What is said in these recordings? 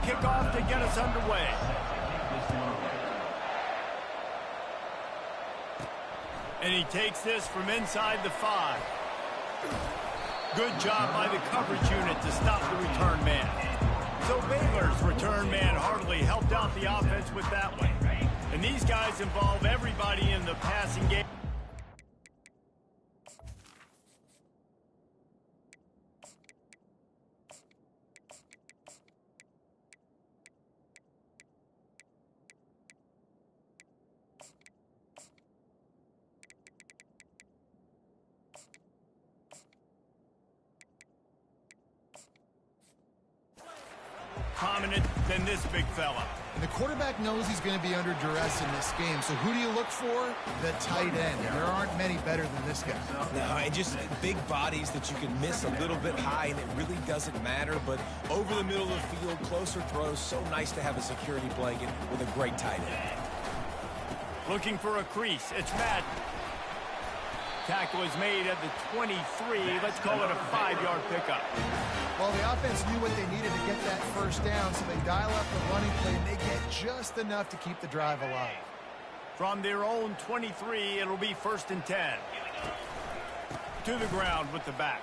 kickoff to get us underway. And he takes this from inside the 5. Good job by the coverage unit to stop the return man. So Baylor's return man hardly helped out the offense with that one. And these guys involve everybody in the passing game. Prominent than this big fella. And the quarterback knows he's going to be under duress in this game. So who do you look for? The tight end. And there aren't many better than this guy. No, and just big bodies that you can miss a little bit high, and it really doesn't matter. But over the middle of the field, closer throws, so nice to have a security blanket with a great tight end. Looking for a crease. It's Madden. Tackle is made at the 23. Let's call it a 5-yard pickup. Well, the offense knew what they needed to get that first down, so they dial up the running play, and they get just enough to keep the drive alive. From their own 23, it'll be 1st and 10. To the ground with the back.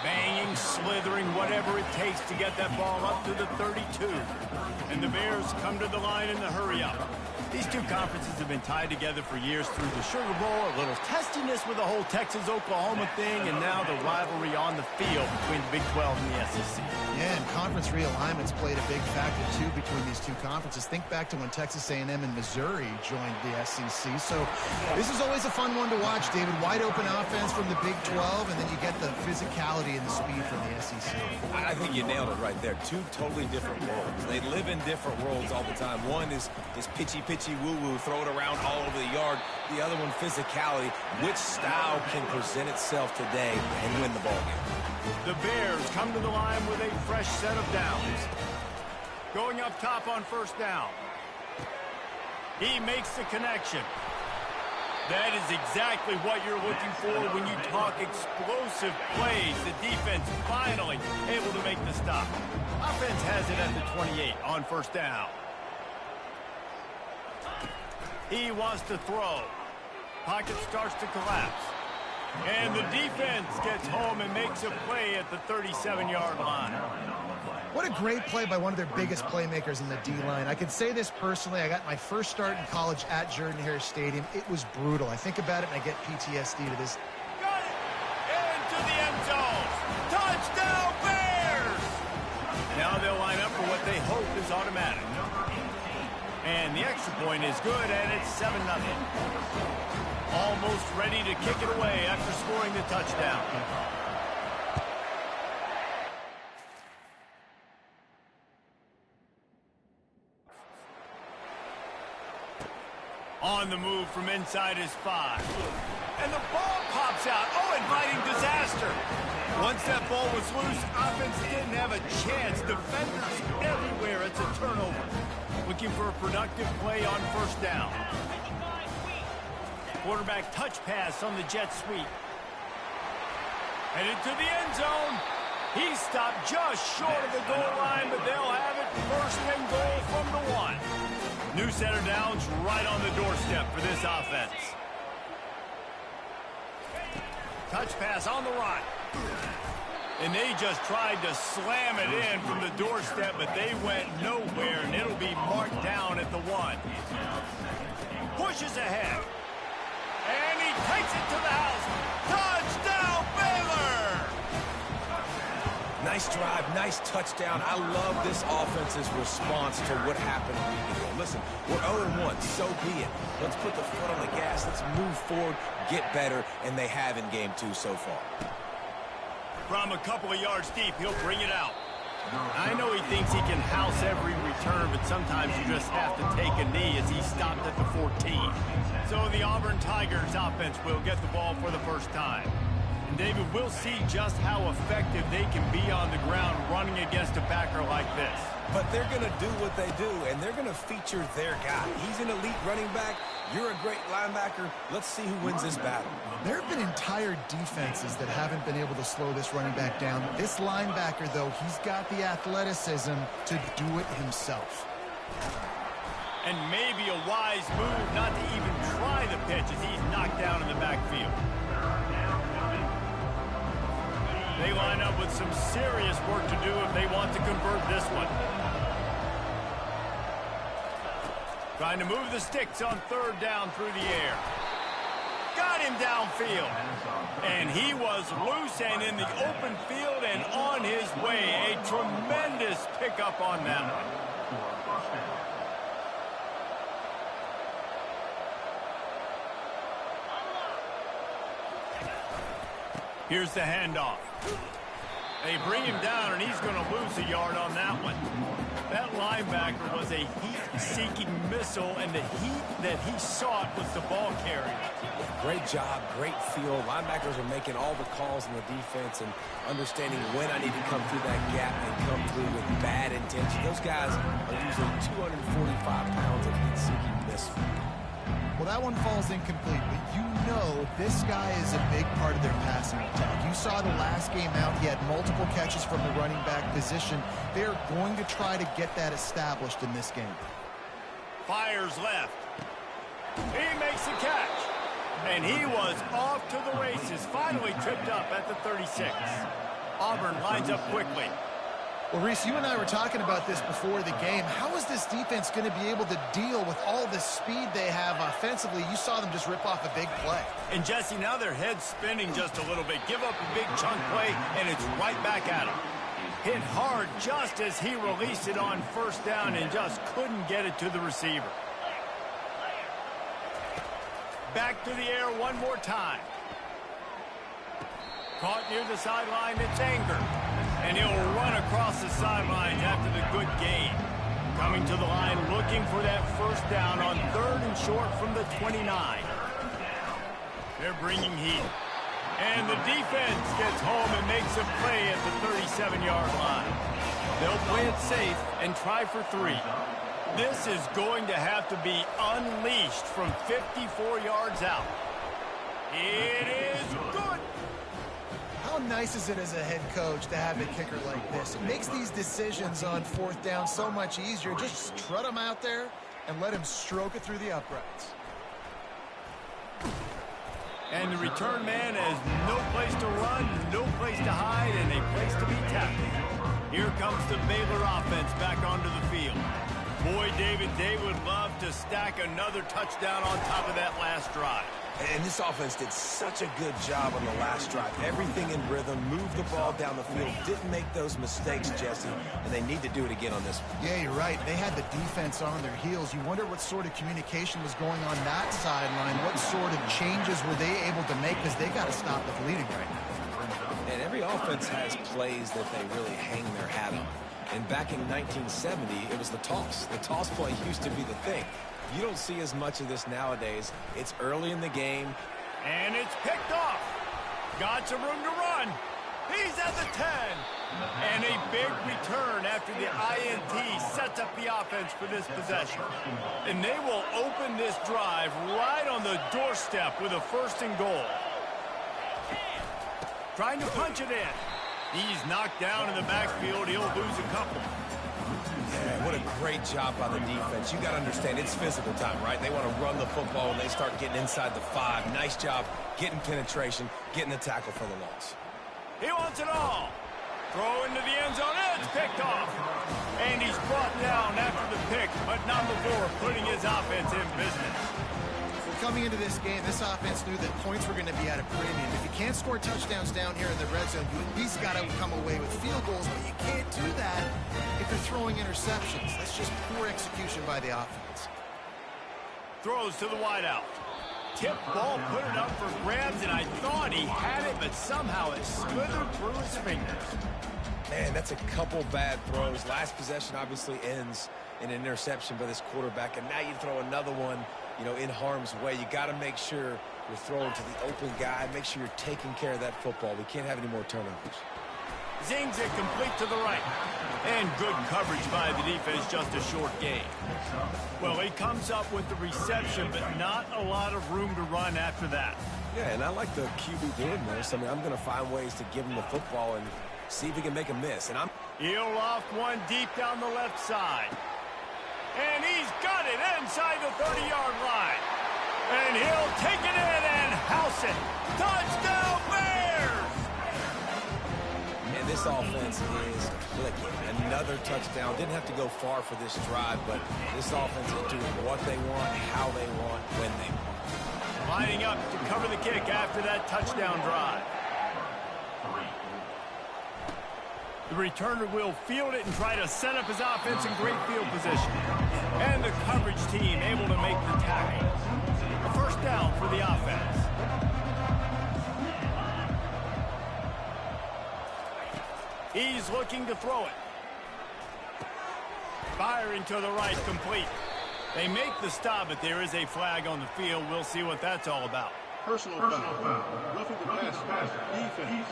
Banging, slithering, whatever it takes to get that ball up to the 32. And the Bears come to the line in the hurry-up. These two conferences have been tied together for years through the Sugar Bowl, a little testiness with the whole Texas-Oklahoma thing, and now the rivalry on the field between the Big 12 and the SEC. Yeah, and conference realignments played a big factor, too, between these two conferences. Think back to when Texas A&M and Missouri joined the SEC. So this is always a fun one to watch, David. Wide open offense from the Big 12, and then you get the physicality and the speed from the SEC. I think you nailed it right there. Two totally different worlds. They live in different worlds all the time. One is pitchy woo-woo, throw it around all over the yard. The other one, physicality. Which style can present itself today and win the ball game? The Bears come to the line with a fresh set of downs. Going up top on 1st down. He makes the connection. That is exactly what you're looking for when you talk explosive plays. The defense finally able to make the stop. Offense has it at the 28 on 1st down. He wants to throw. Pocket starts to collapse. And the defense gets home and makes a play at the 37-yard line. What a great play by one of their biggest playmakers in the D-line. I can say this personally. I got my first start in college at Jordan-Hare Stadium. It was brutal. I think about it and I get PTSD to this. Got it! Into the end zone. Touchdown, Bears! Now they'll line up for what they hope is automatic. And the extra point is good, and it's 7-0. Almost ready to kick it away after scoring the touchdown. On the move from inside his 5. And the ball pops out. Oh, inviting disaster. Once that ball was loose, offense didn't have a chance. Defenders everywhere. It's a turnover. Looking for a productive play on 1st down. Quarterback touch pass on the jet sweep. Headed to the end zone. He stopped just short of the goal line, but they'll have it 1st and goal from the 1. New set of downs right on the doorstep for this offense. Touch pass on the run. And they just tried to slam it in from the doorstep, but they went nowhere, and it'll be marked down at the 1. Pushes ahead. And he takes it to the house. Touchdown, Baylor! Nice drive, nice touchdown. I love this offense's response to what happened a week ago. Listen, we're 0-1, so be it. Let's put the foot on the gas. Let's move forward, get better, and they have in game 2 so far. From a couple of yards deep, he'll bring it out. I know he thinks he can house every return, but sometimes you just have to take a knee as he stopped at the 14. So the Auburn Tigers offense will get the ball for the first time. And David, we'll see just how effective they can be on the ground running against a backer like this. But they're going to do what they do, and they're going to feature their guy. He's an elite running back. You're a great linebacker. Let's see who wins this battle. There have been entire defenses that haven't been able to slow this running back down. This linebacker, though, he's got the athleticism to do it himself. And maybe a wise move not to even try the pitch as he's knocked down in the backfield. They line up with some serious work to do if they want to convert this one. Trying to move the sticks on third down through the air. Got him downfield. And he was loose and in the open field and on his way. A tremendous pickup on that one. Here's the handoff. They bring him down, and he's going to lose a yard on that one. That linebacker was a heat-seeking missile, and the heat that he sought was the ball carrier. Great job, great feel. Linebackers are making all the calls in the defense and understanding when I need to come through that gap and come through with bad intention. Those guys are usually 245 pounds of heat-seeking missile. Well, that one falls incomplete, but you know this guy is a big part of their passing attack. You saw the last game out, he had multiple catches from the running back position. They're going to try to get that established in this game. Fires left. He makes the catch. And he was off to the races, finally tripped up at the 36. Auburn lines up quickly. Well, Reese, you and I were talking about this before the game. How is this defense going to be able to deal with all the speed they have offensively? You saw them just rip off a big play. And, Jesse, now their head's spinning just a little bit. Give up a big chunk play, and it's right back at him. Hit hard just as he released it on first down and just couldn't get it to the receiver. Back to the air one more time. Caught near the sideline, it's Anger. And he'll run across the sidelines after the good gain. Coming to the line, looking for that first down on third and short from the 29. They're bringing heat. And the defense gets home and makes a play at the 37-yard line. They'll play it safe and try for 3. This is going to have to be unleashed from 54 yards out. It is good. How nice is it as a head coach to have a kicker like this? It makes these decisions on fourth down so much easier. Just strut him out there and let him stroke it through the uprights. And the return man has no place to run, no place to hide, and a place to be tackled. Here comes the Baylor offense back onto the field. Boy, David, they would love to stack another touchdown on top of that last drive. And this offense did such a good job on the last drive. Everything in rhythm, moved the ball down the field, didn't make those mistakes, Jesse, and they need to do it again on this one. Yeah, you're right. They had the defense on their heels. You wonder what sort of communication was going on that sideline. What sort of changes were they able to make, because they got to stop the bleeding right now. And every offense has plays that they really hang their hat on. And back in 1970, it was the toss. The toss play used to be the thing. You don't see as much of this nowadays. It's early in the game. And it's picked off. Got some room to run. He's at the 10. And a big return after the INT sets up the offense for this possession. And they will open this drive right on the doorstep with a 1st and goal. Trying to punch it in. He's knocked down in the backfield. He'll lose a couple. Yeah, what a great job by the defense. You got to understand, it's physical time, right? They want to run the football and they start getting inside the 5. Nice job getting penetration, getting the tackle for the loss. He wants it all. Throw into the end zone. It's picked off. And he's brought down after the pick, but not before putting his offense in business. Coming into this game, this offense knew that points were going to be at a premium. If you can't score touchdowns down here in the red zone, you at least got to come away with field goals, but you can't do that if you're throwing interceptions. That's just poor execution by the offense. Throws to the wideout. Tip ball, put it up for grabs, and I thought he had it, but somehow it slithered through his fingers. Man, that's a couple bad throws. Last possession obviously ends in an interception by this quarterback, and now you throw another one, you know, in harm's way. You got to make sure you're throwing to the open guy. Make sure you're taking care of that football. We can't have any more turnovers. Zings it complete to the right. And good coverage by the defense, just a short gain. Well, he comes up with the reception, but not a lot of room to run after that. Yeah, and I like the QB doing this. I mean, I'm going to find ways to give him the football and see if he can make a miss. And He'll loft one deep down the left side. And he's got it inside the 30-yard line. And he'll take it in and house it. Touchdown, Bears! And this offense is clicking. Another touchdown. Didn't have to go far for this drive, but this offense is doing what they want, how they want, when they want. Lining up to cover the kick after that touchdown drive. The returner will field it and try to set up his offense in great field position. And the coverage team able to make the tackle. A first down for the offense. He's looking to throw it. Firing to the right, complete. They make the stop, but there is a flag on the field. We'll see what that's all about. Personal foul. Roughing the pass. Defense.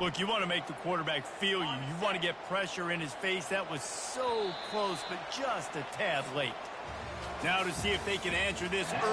Look, you want to make the quarterback feel you. You want to get pressure in his face. That was so close, but just a tad late. Now to see if they can answer this